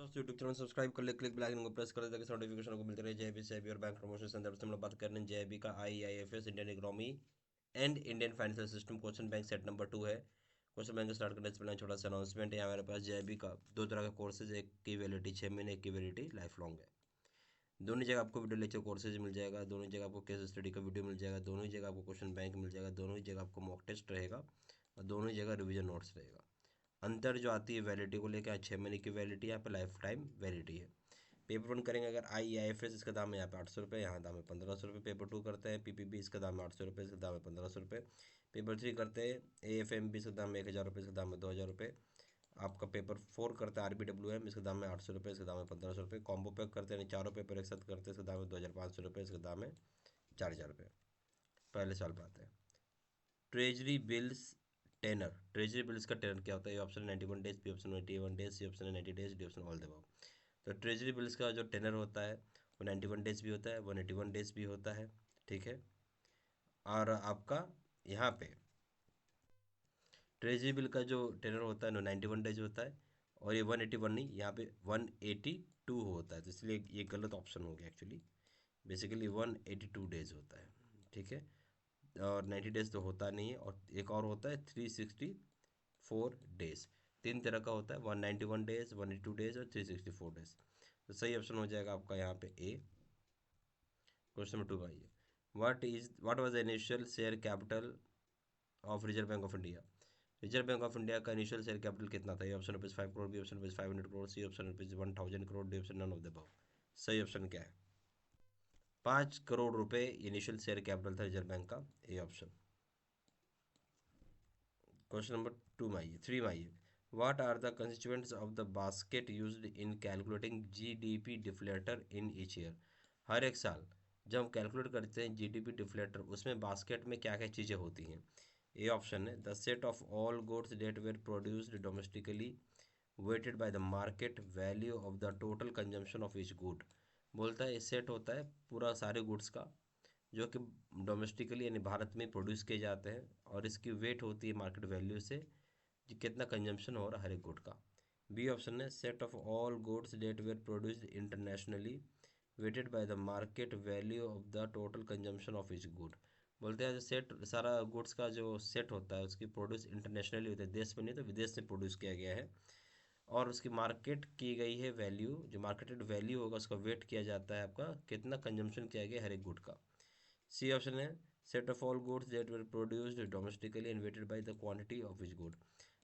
दोस्तों YouTube channel subscribe कर ले, क्लिक बेल आइकन को प्रेस कर दे ताकि नोटिफिकेशन को मिलते रहे। जेबी सेबी और बैंक प्रमोशन संदर्भ से हम लोग बात कर रहे हैं जेबी का IIFS Indian economy and Indian financial system question bank set number 2 है। क्वेश्चन बैंक स्टार्ट करने से पहले छोटा सा अनाउंसमेंट है। यहाँ मेरे पास जेबी का दो तरह का कोर्सेज, एक की वैलिडिटी 6 महीने, एक की वैलिडिटी लाइफ लॉन्ग है। दोनों जगह आपको वीडियो लेक्चर कोर्सेज मिल जाएगा, दोनों जगह आपको केस स्टडी का वीडियो मिल जाएगा, दोनों ही जगह आपको क्वेश्चन बैंक मिल जाएगा, दोनों ही जगह आपको मॉक टेस्ट रहेगा और दोनों ही जगह रिवीजन नोट्स रहेगा। अंतर जो आती है वैलिडिटी को लेकर, 6 महीने की वैलिडिटी, यहाँ पे लाइफ टाइम वैलिडिटी है। पेपर वन करेंगे अगर IAFS, इसका दाम है यहाँ पे 800 रुपये, यहाँ दाम है 1500 रुपये। पेपर टू करते हैं PPB, इसका दाम है 800 रुपये, इसका दाम है 1500 रुपये। पेपर थ्री करते हैं AFMB, इसका दाम है 1000 रुपये, इसका दाम है 2000 रुपये। आपका पेपर फोर करते हैं RBWM, इसका दाम है 800 रुपये, इसका दाम है 1500 रुपये। कॉम्बो पैक करते हैं, चारों पेपर एक साथ करते हैं, इसका दाम है 2500 रुपये, इसका दाम है 4000 रुपये। पहले सवाल पर आते हैं। Treasury bills tenor, treasury bills का टेनर क्या होता है? ये option 91 days, B option 81 days, C option 90 days, D option all the above. तो ट्रेजरी बिल्स का जो टेनर होता है वो 91 डेज भी होता है, 181 डेज भी होता है, ठीक है। और आपका यहाँ पे ट्रेजरी बिल का जो टेनर होता है वो 91 डेज होता है, और ये 181 नहीं, यहाँ पे 182 होता है, तो इसलिए ये गलत ऑप्शन हो गया एक्चुअली। बेसिकली 182 डेज होता है, ठीक है। और 90 डेज तो होता नहीं है, और एक और होता है 364 डेज। तीन तरह का होता है, 191 डेज, 182 डेज और 364 डेज। तो सही ऑप्शन हो जाएगा आपका यहाँ पे ए। क्वेश्चन नंबर 2 का ये, what was the initial share capital of Reserve Bank of India? Reserve Bank of India का इनिशियल शेयर कैपिटल कितना था? A option rupees 5 crore, B option rupees 500 crore, C option rupees 1000 crore, D option none of the above. सही option क्या है? 5 करोड़ रुपए initial share capital था Reserve Bank का, A option. Question number 2 में आइए, 3 में आइए। What are the constituents of the basket used in calculating GDP deflator in each year? हर एक साल जब हम कैलकुलेट करते हैं GDP डिफ्लेटर, उसमें बास्केट में क्या क्या चीज़ें होती हैं? ए ऑप्शन है the set of all goods that were produced domestically weighted by the market value of the total consumption of each good. बोलता है ये सेट होता है पूरा सारे गुड्स का जो कि डोमेस्टिकली यानी भारत में प्रोड्यूस किए जाते हैं, और इसकी वेट होती है मार्केट वैल्यू से कि कितना कंजम्पशन हो रहा है हर एक गुड का। बी ऑप्शन है set of all goods that were produced internationally weighted by the market value of the total consumption of each good. बोलते हैं जो सेट सारा गुड्स का जो सेट होता है उसकी प्रोड्यूस इंटरनेशनली होता है, देश में नहीं तो विदेश में प्रोड्यूस किया गया है, और उसकी मार्केट की गई है वैल्यू, जो मार्केटेड वैल्यू होगा उसका वेट किया जाता है आपका कितना कंजम्पशन किया गया हर एक गुड का। सी ऑप्शन है set of all goods that were produced domestically and weighted by the quantity of which good.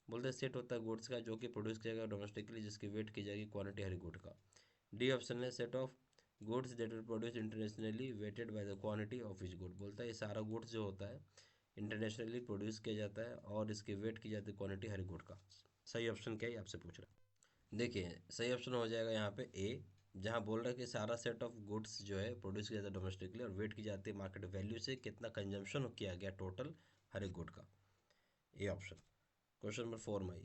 बोलते हैं सेट होता है गुड्स का जो कि प्रोड्यूस किया गया डोमेस्टिकली, जिसकी वेट की जाएगी क्वांटिटी हर गुड का। डी ऑप्शन है set of goods that were produce internationally weighted by the quantity of which good. बोलता है ये सारा गुड्स जो होता है इंटरनेशनली प्रोड्यूस किया जाता है और इसकी वेट की जाती है क्वांटिटी हर गुड का। सही ऑप्शन क्या है ये आपसे पूछ रहा है। देखिए सही ऑप्शन हो जाएगा यहाँ पे ए, जहाँ बोल रहा है कि सारा सेट ऑफ गुड्स जो है प्रोड्यूस किया जाता है डोमेस्टिकली और वेट की जाती है मार्केट वैल्यू से कितना कंजम्पशन किया गया टोटल हर एक गुड का, ए ऑप्शन। क्वेश्चन नंबर 4 में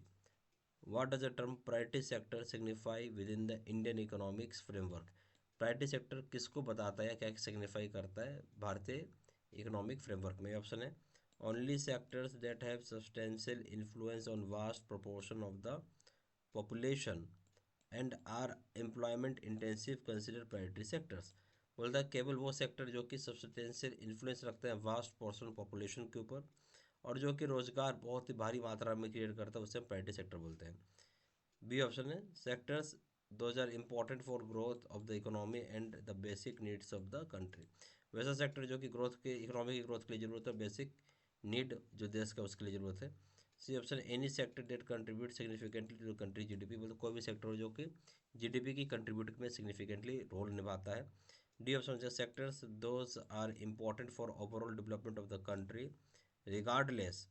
what does the term priority sector signify within the Indian economics framework? Priority sector किसको बताता है, क्या सिग्निफाई करता है भारतीय इकोनॉमिक फ्रेमवर्क में? ऑप्शन है only sectors that have substantial influence on vast proportion of the population and are employment intensive consider priority sectors. बोलता है केवल वो सेक्टर जो कि सब्सटेंशियल इन्फ्लुएंस रखते हैं वास्ट पोर्शन पॉपुलेशन के ऊपर और जो कि रोजगार बहुत ही भारी मात्रा में क्रिएट करता है उसे हम प्रायोरिटी सेक्टर बोलते हैं। बी ऑप्शन है sectors those are important for growth of the economy and the basic needs of the country. वैसा सेक्टर जो कि ग्रोथ के इकोनॉमी की ग्रोथ के लिए जरूरत है, बेसिक नीड जो देश का उसके लिए जरूरत है। C option any sector that contribute significantly to country GDP, मतलब कोई भी सेक्टर हो जो कि GDP की कंट्रीब्यूट में सिग्निफिकेंटली रोल निभाता है। डी ऑप्शन है sectors those are important for overall development of the country regardless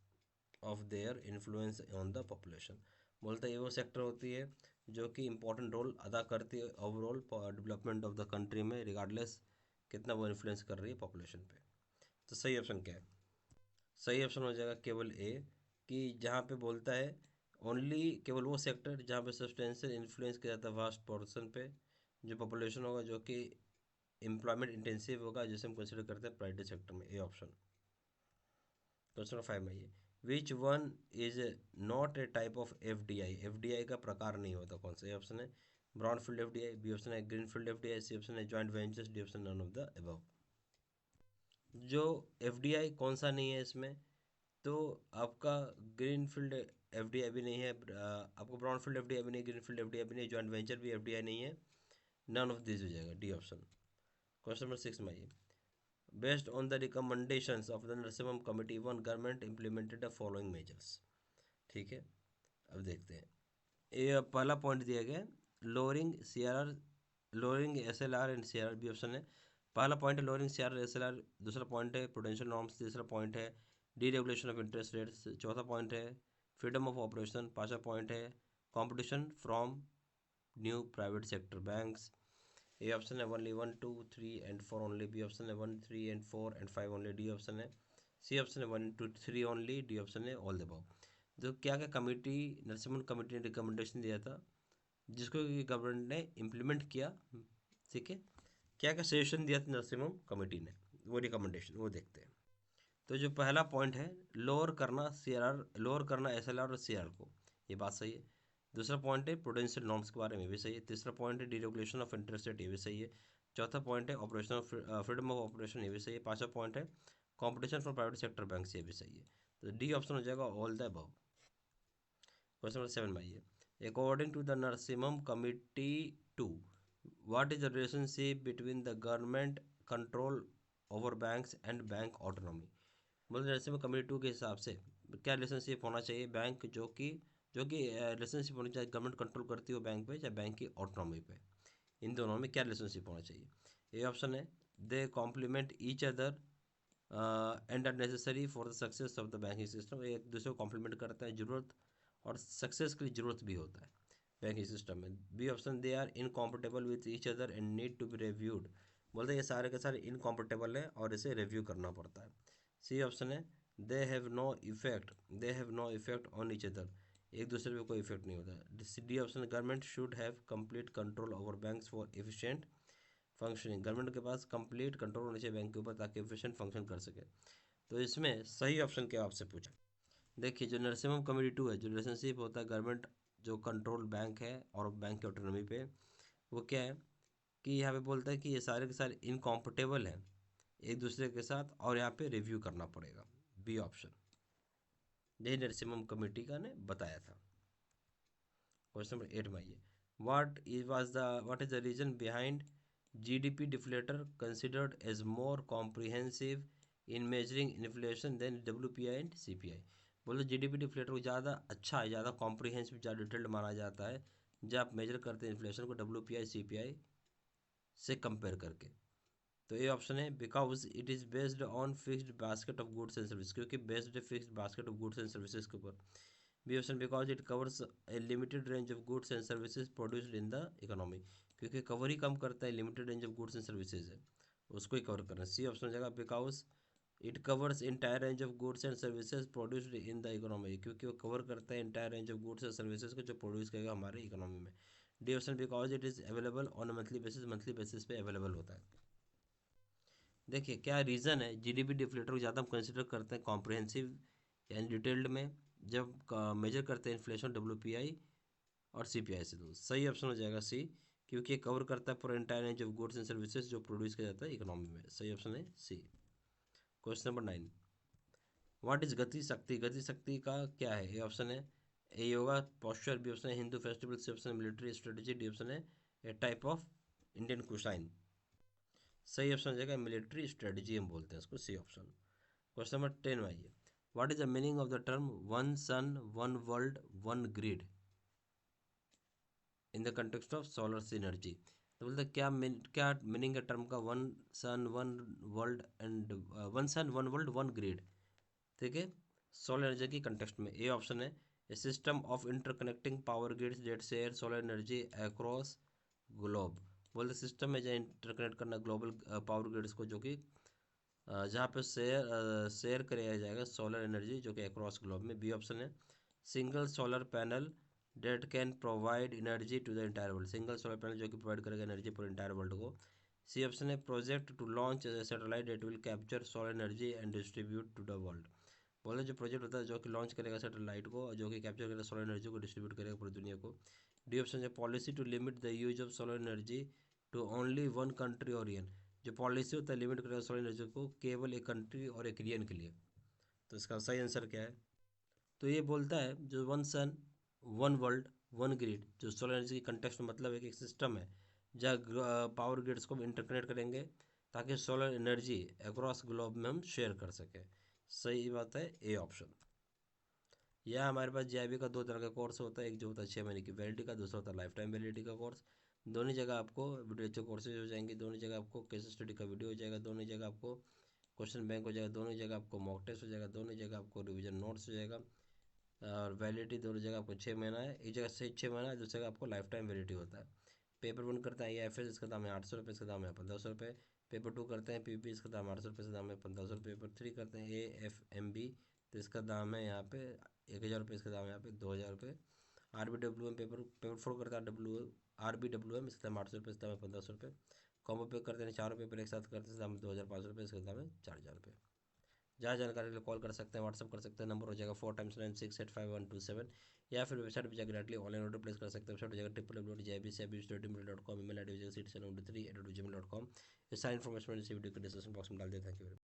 of their influence on the population. बोलते हैं ये वो सेक्टर होती है जो कि इम्पोर्टेंट रोल अदा करती है overall development of the country में रिगार्डलेस कितना वो इन्फ्लुएंस कर रही है पॉपुलेशन पे। तो सही ऑप्शन क्या है? सही ऑप्शन हो जाएगा केवल ए, कि जहाँ पे बोलता है ओनली केवल वो सेक्टर जहाँ पे सब्सटेंशियल इन्फ्लुएंस किया जाता है वास्ट पोर्शन पे जो पॉपुलेशन होगा जो कि एम्प्लॉयमेंट इंटेंसिव होगा, जिसे हम कंसिडर करते हैं प्राइवेट सेक्टर में, ए ऑप्शन। क्वेश्चन नंबर 5 में आइए which one is not a type of FDI? FDI का प्रकार नहीं होता कौन सा? ऑप्शन है ब्राउनफील्ड एफडीआई, बी ऑप्शन है ग्रीनफील्ड एफडीआई, सी ऑप्शन है joint ventures, D option none of the above. जो एफडीआई कौन सा नहीं है इसमें, तो आपका ग्रीनफील्ड एफडीआई भी नहीं है, आपको ब्राउनफील्ड एफडीआई भी नहीं, ग्रीनफील्ड एफडीआई भी नहीं, जॉइंट वेंचर भी एफडीआई नहीं है, नन ऑफ दिस हो जाएगा डी ऑप्शन। क्वेश्चन नंबर 6 में आइए। Based on the recommendations of the Narasimham committee one government implemented the following measures. ठीक है, अब देखते हैं। ये पहला पॉइंट दिया गया है, lowering C R R, lowering S L R and C R R, B option है। पहला पॉइंट है lowering C R R S L R, दूसरा पॉइंट है प्रोडेंशियल नॉर्म्स, तीसरा पॉइंट है deregulation of interest rates, चौथा point है freedom of operation, पांचवा पॉइंट है competition from new private sector banks. A option है only 1 2 3 and 4 only, B option है 1 3 and 4 and 5 only, D option है C option है 1 2 3 only, D option है all the above. तो क्या क्या कमेटी, नरसिम्हन कमेटी ने रिकमेंडेशन दिया था जिसको कि गवर्नमेंट ने इम्प्लीमेंट किया। ठीक है, क्या क्या सजेशन दिया था नरसिम्हम कमेटी ने, वो रिकमेंडेशन वो देखते हैं। तो जो पहला पॉइंट है लोअर करना सी आर आर, लोअर करना एस एल आर और सी आर को, ये बात सही है। दूसरा पॉइंट है प्रूडेंशियल नॉर्म्स के बारे में भी सही है। तीसरा पॉइंट है डीरेगुलेशन ऑफ इंटरेस्ट रेट, ये भी सही है। चौथा पॉइंट है operation of freedom of operation, ये भी सही है। पांचवा पॉइंट है competition for private sector bank, ये भी सही है। तो डी ऑप्शन हो जाएगा all the above. Question number 7 में आइए। According to the Narasimham committee two, what is the relationship between the government control over banks and bank autonomy. मतलब नरसिम्हम कमिटी टू के हिसाब से क्या रिलेशनशिप होना चाहिए बैंक जो कि रिलेशनशिप होनी चाहिए, गवर्नमेंट कंट्रोल करती हो बैंक पे चाहे बैंक की ऑटोनॉमी पे, इन दोनों में क्या रिलेशनशिप होना चाहिए। ये ऑप्शन है they complement each other and are necessary for the success of the banking system, एक दूसरे को कॉम्प्लीमेंट करता है, ज़रूरत और सक्सेस के लिए ज़रूरत भी होता है बैंकिंग सिस्टम में। B option they are incompatible with each other and need to be reviewed, बोलते हैं ये सारे के सारे इनकॉम्पेटेबल है और इसे रिव्यू करना पड़ता है। सी ऑप्शन है they have no effect on each other, एक दूसरे पे कोई इफेक्ट नहीं होता। D option government should have complete control over banks for efficient functioning, government के पास कंप्लीट कंट्रोल होना चाहिए बैंक के ऊपर ताकि एफिशिएंट फंक्शन कर सके। तो इसमें सही ऑप्शन क्या आपसे पूछा। देखिए जो नरसिम्हम कमेटी टू है, जो रिलेशनशिप होता है गवर्नमेंट जो कंट्रोल बैंक है और बैंक की ऑटोनॉमी पे, वो क्या है कि यहाँ पे बोलता है कि ये सारे के सारे इनकॉम्पिटेबल हैं एक दूसरे के साथ और यहाँ पे रिव्यू करना पड़ेगा, बी ऑप्शन, यही नरसिम्हम कमेटी का ने बताया था। क्वेश्चन नंबर 8 में आइए। What is the reason behind GDP deflator considered as more comprehensive in measuring inflation than WPI and CPI. बोलो जीडीपी डिफ्लेटर को ज़्यादा अच्छा है, ज़्यादा कॉम्प्रिहेंसिव, ज़्यादा डिटेल्ड माना जाता है जब आप मेजर करते हैं इन्फ्लेशन को डब्ल्यूपीआई सीपीआई से कंपेयर करके। तो ये ऑप्शन है because it is based on fixed basket of goods and service, क्योंकि based fixed basket of goods and services के ऊपर। B option because it covers a limited range of goods and services produced in the economy, क्योंकि cover ही कम करता है, limited range of goods and services है उसको ही कवर करना। सी ऑप्शन हो जाएगा because it covers entire range of goods and services produced in the economy, क्योंकि वो कवर करता है entire range of goods and services को जो प्रोड्यूस करेगा हमारे इकोनॉमी में। D option because it is available on monthly basis पे अवेलेबल होता है। देखिए क्या रीज़न है जीडीपी डिफ्लेटर को ज़्यादा हम कंसिडर करते हैं कॉम्प्रिहेंसिव यानी डिटेल्ड में जब मेजर करते हैं इन्फ्लेशन डब्ल्यूपीआई और सीपीआई से। तो सही ऑप्शन हो जाएगा सी, क्योंकि ये कवर करता है पूरा entire range of goods and services जो प्रोड्यूस किया जाता है इकोनॉमी में। सही ऑप्शन है सी। क्वेश्चन नंबर 9, व्हाट इज गति शक्ति, गति शक्ति का क्या है। ए ऑप्शन है ए योगा पॉस्चर, बी ऑप्शन है हिंदू फेस्टिवल, सी ऑप्शन है मिलिट्री स्ट्रेटेजी, डी ऑप्शन है ए टाइप ऑफ इंडियन कुशाइन। सही ऑप्शन हो जाएगा मिलिट्री स्ट्रेटजी हम बोलते हैं इसको, सी ऑप्शन। क्वेश्चन नंबर 10 में आइए। What is the meaning of the term one sun one world one grid in the context of solar synergy. तो बोलते क्या मीनिंग है टर्म का one sun one world and one sun one world one grid. ठीक है, solar energy की context में। A option है a system of interconnecting power grids that share solar energy across globe. बोलते सिस्टम में जो इंटरकनेक्ट करना ग्लोबल पावर ग्रिड्स को, जो कि जहाँ पे शेयर किया जाएगा सोलर एनर्जी जो कि अक्रॉस ग्लोब में। बी ऑप्शन है single solar panel that can provide energy to the entire world, single solar panel जो कि प्रोवाइड करेगा एनर्जी पूरे इंटायर वर्ल्ड को। सी ऑप्शन है project to launch satellite that will capture solar energy and distribute to the world. बोले जो project होता है जो कि लॉन्च करेगा सैटेलाइट को जो कि कैप्चर करेगा सोलर एनर्जी को डिस्ट्रीब्यूट करेगा पूरी दुनिया को। डी ऑप्शन है policy to limit the use of solar energy to only one country or region. जो पॉलिसी होता है लिमिट करेगा सोलर एनर्जी को केवल एक कंट्री और एक रियन के लिए। तो इसका सही आंसर क्या है? तो ये बोलता है जो one sun one world one grid, जो सोलर एनर्जी के कंटेक्स्ट में मतलब है कि एक सिस्टम है जहाँ पावर ग्रिड्स को इंटरकनेक्ट करेंगे ताकि सोलर एनर्जी अक्रॉस ग्लोब में हम शेयर कर सकें। सही बात है, ए ऑप्शन। यह हमारे पास जीआईबी का दो तरह का कोर्स होता है, एक जो होता है 6 महीने की वैलिडिटी का, दूसरा होता है लाइफ टाइम वैलिडिटी का कोर्स। दोनों जगह आपको वीडियो लेक्चर कोर्सेज हो जाएंगे, दोनों जगह आपको केस स्टडी का वीडियो हो जाएगा, दोनों जगह आपको क्वेश्चन बैंक हो जाएगा, दोनों जगह आपको मॉक टेस्ट हो जाएगा, दोनों जगह आपको रिविजन नोट्स हो जाएगा। और वैलिडिटी दोनों जगह आपको 6 महीना है, एक जगह से 6 महीना है, दूसरी जगह आपको लाइफ टाइम वैलिडिटी होता है। पेपर 1 करते हैं IAFS, इसका दाम है 800 रुपये, इसका दाम है 1500 रुपये। पेपर 2 करते हैं PPP, इसका दाम 800 रुपये, इसका दाम है 1500 रुपये। पेपर 3 करते हैं AFMB, तो इसका दाम है यहाँ पे 1000 रुपये, इसका दाम है यहाँ पे 2000 रुपये। RBWM पेपर पेपर 4 करता है RBWM, इसका दाम 800 रुपये, इसका दाम है 1500 रुपये। कॉम्बो पे करते हैं चारों पेपर एक साथ करते हैं, दाम 2500 रुपये, इसका दाम है 4000 रुपये। जहाँ जानकारी के लिए कॉल कर सकते हैं, व्हाट्सअप कर सकते हैं, नंबर हो जाएगा 4x9685127, या फिर वेबसाइट पर जाकर डायरेक्टली ऑनलाइन ऑर्डर प्लेस कर सकते हैं। वेबसाइट हो जाएगा www.jbcabus.com, email ID हो जाएगा citizen93@gmail.com। ये सारी इन्फॉर्मेशन इस वीडियो के डिस्क्रिप्शन बॉक्स में डाल देते हैं।